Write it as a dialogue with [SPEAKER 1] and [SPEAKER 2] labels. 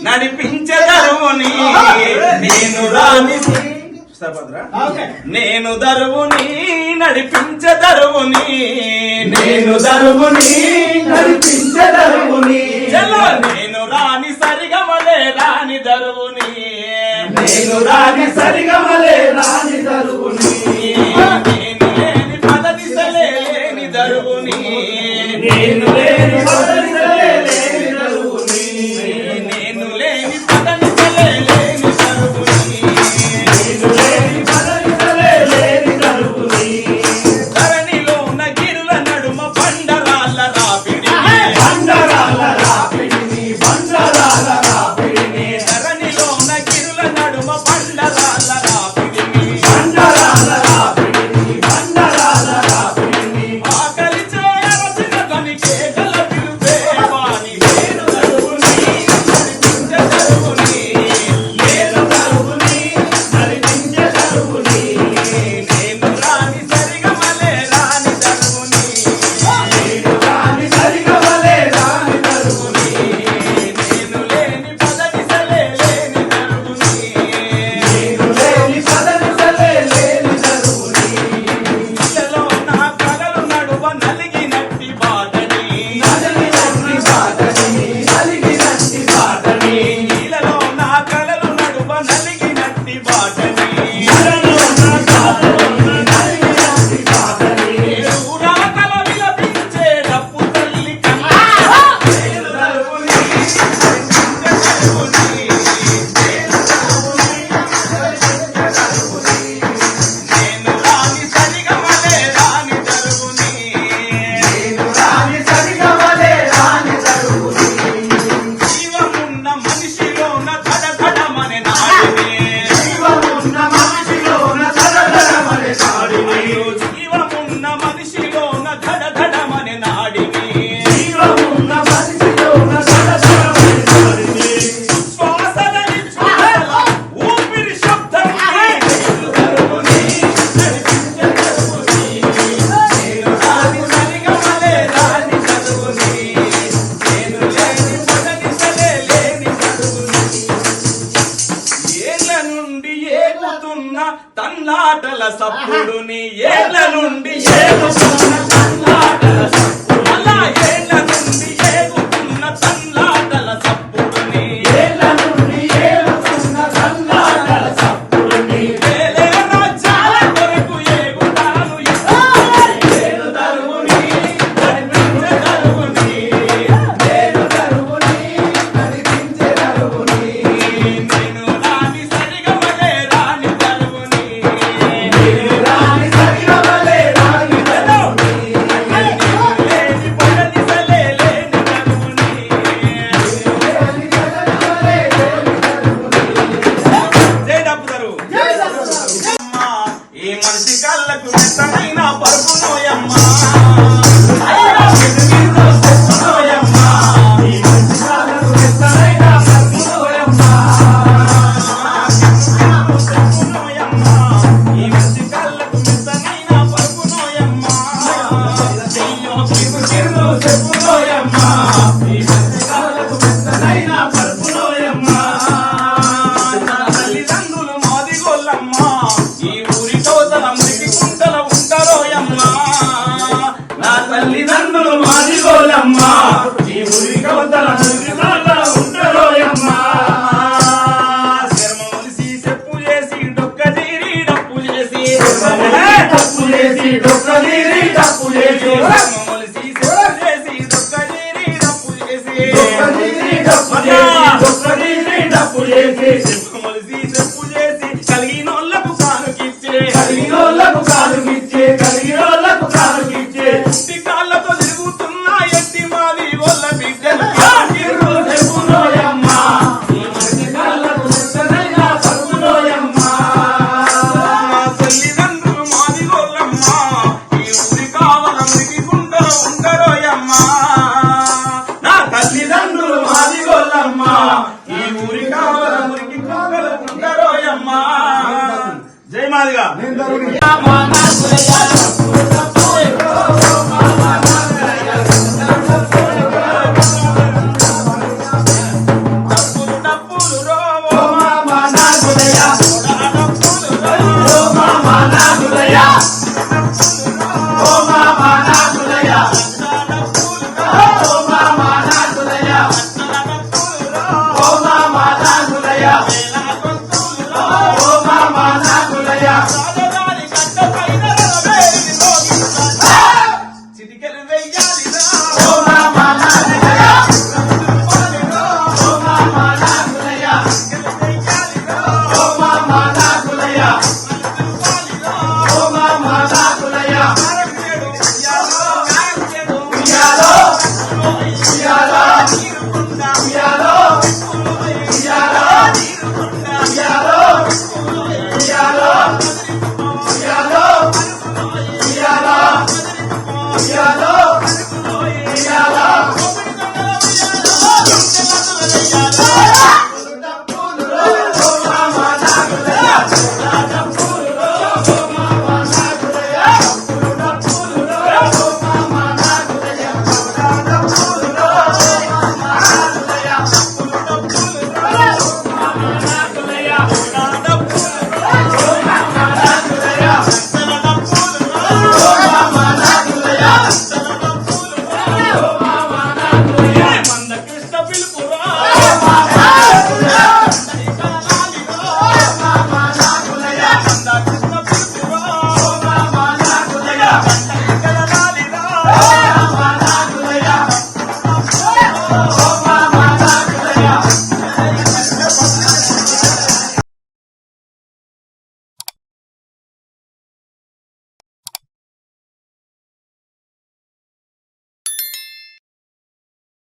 [SPEAKER 1] నడిపించెదరువుని నేను రాని నేను దరువుని నడిపించెదరువుని
[SPEAKER 2] నేను దరువుని నడిపించెదరువుని
[SPEAKER 1] నేను రాని సరిగమలే రాని దరువుని
[SPEAKER 2] నేను రాని సరిగమలే రాని దరువుని
[SPEAKER 1] నేను లేని పదదిశలే లేని దరువుని
[SPEAKER 2] నేను లేని పదదిశలే లేని దరువుని
[SPEAKER 1] నేను లేని పదదిశలే లేని దరువుని
[SPEAKER 2] నేను లేని పదదిశలే లేని దరువుని
[SPEAKER 1] ధరణిలో ఉన్న గిరుల నడుమ బండరాళ్ళ రాపిడి
[SPEAKER 2] బండరాల రాపిడిని బండరాల రాపిడిని
[SPEAKER 1] ధరణిలో ఉన్న గిరుల నడుమ బండరాళ్ళ రాపిడిని
[SPEAKER 2] బండరాల రాపిడిని బండరాల రాపిడిని
[SPEAKER 1] ఆకలి చేయవలసిన తని కేకల పిలుపే వాని నేను దరువుని నడిపించెదరువుని
[SPEAKER 2] నేను దరువుని నడిపించెదరువుని
[SPEAKER 1] నేను రాని సరిగమలే రాని దరువుని
[SPEAKER 2] నేను రాని సరిగమలే రాని దరువుని
[SPEAKER 1] నేను లేని పదదిశలే లేని దరువుని
[SPEAKER 2] నేను లేని పదదిశలే లేని దరువుని
[SPEAKER 1] ఇళ్ళలో నా కలలు నడువ నలిగినట్టి బాటని
[SPEAKER 2] నలిగినట్టి బాటని నలిగినట్టి బాటని
[SPEAKER 1] ఇళ్ళలో నా కలలు నడువ నలిగినట్టి బాటని
[SPEAKER 2] నలలో నా బాటని నలిగినట్టి బాటని
[SPEAKER 1] ఊరాకల విలపించే డప్పు తల్లి కన్నా
[SPEAKER 2] నేను దరువుని
[SPEAKER 1] దరువుని నేను రాని సరిగమలే రాని దరువుని
[SPEAKER 2] నేను రాని సరిగమలే రాని దరువుని
[SPEAKER 1] జీవమున్న మనిషిలోన ధడధడమనే నాడిని
[SPEAKER 2] జీవమున్న మనిషిలోన సరళమనే నాడిని
[SPEAKER 1] జీవమున్న మనిషిలోన ధడధడమనే నాడిని
[SPEAKER 2] జీవమున్న మనిషిలోన సరళమనే నాడిని
[SPEAKER 1] శ్వాసలని శ్వాసల ఊపిరి శబ్దం
[SPEAKER 2] దరువుని నడిపించెదరువుని నేను రాని సరిగమలే రాని దరువుని నేను లేని పదదిశలే లేని దరువుని
[SPEAKER 1] ఏళ్ల నుండి ఏగుతున్న తన్నాటల సప్పుడుని ఏళ్ల నుండి
[SPEAKER 2] ఏగుతున్న తన్నాటల సప్పుడు
[SPEAKER 1] అలా ఏళ్ల నుండి ఏగుతున్న తన్నాటల సప్పుడుని
[SPEAKER 2] ఏళ్ళ నుండి ఏలుతున్న తన్నాటల సప్పుడుని
[SPEAKER 1] వేలే రాజ్యాల కొరకు ఏగుతాను
[SPEAKER 2] నేను దరువుని నడిపించెదరువుని నేను దరువుని నడిపించెదరువుని
[SPEAKER 1] నేను రాని సరిగమలే రాని దరువుని
[SPEAKER 2] నేను రాని సరిగమలే రాని దరువుని
[SPEAKER 1] లేని పడదిశలే లేని దరువుని
[SPEAKER 2] లేని పదదిశలే లేని దరువుని
[SPEAKER 1] జై డబ్బుదరు అమ్మా, ఈ మనిషి కళ్ళకు మెత్తనైన పరుపునోయమ్మా
[SPEAKER 2] అయినా వెనుకీతో చెప్పునోయమ్మా ఈ మంచి కాలకు మెత్తనైన సర్పునోయమ్మా
[SPEAKER 1] పరుపునోయమ్మా ఈ మనిషి కళ్ళకు మెత్తనైన పరుపునోయమ్మా
[SPEAKER 2] చెయ్యో కిరు కిరు చెప్పునోయమ్మా ఈ మంచి కాలకు మెత్తనైన పరుపునోయమ్మా
[SPEAKER 1] నా తల్లిదండ్రులు మాదిగోళ్ళమ్మా ఈ ఊరి తోతల మురికి కుంటల ఉంటారోయమ్మా
[SPEAKER 2] నా తల్లిదండ్రులు మాదిగోలమ్మా ఈ ఊరి కవతల మురికినాళ్ళ ఉంటారోయమ్మా
[SPEAKER 1] శర్మ ఒలిసి చెప్పు చేసి డొక్క జీరి డప్పు చేసి
[SPEAKER 2] తప్పు చేసి డొక్కదీరి తప్పు చేసి
[SPEAKER 1] శర్మ ఒలిసి చెప్పు చేసి డొక్క జీరి డప్పు చేసి
[SPEAKER 2] డొక్కదీరి తప్పు చేసి డొక్కదీరి తప్పు చేసి
[SPEAKER 1] మొలిసి చెప్పు చేసి కలిగినోళ్ళకు కానుకిచ్చే
[SPEAKER 2] కలిగినోళ్ళకు కాలుగిచ్చే కలిగినోళ్ళకు కాలుగిచ్చే
[SPEAKER 1] పుట్టి కాళ్ళతో తిరుగుతున్న ఎత్తి మాది వాళ్ళ బిడ్డలు
[SPEAKER 2] కిరు చెప్పునోయమ్మా ఈ మంచి కాళ్ళకు మెత్తనైన పరుపునోయమ్మా
[SPEAKER 1] మా తల్లిదండ్రులు మాది వాళ్ళమ్మా ఈ ఊరి కావల మురికి కుంటల ఉండరోయమ్మా నా
[SPEAKER 2] తల్లిదండ్రులు మాదిగోళ్ళమ్మా
[SPEAKER 1] ఈ ఊరి కావల మురికి కుంటల ఉండరోయమ్మా జై మాదిగా
[SPEAKER 2] మా నాన్నయ్య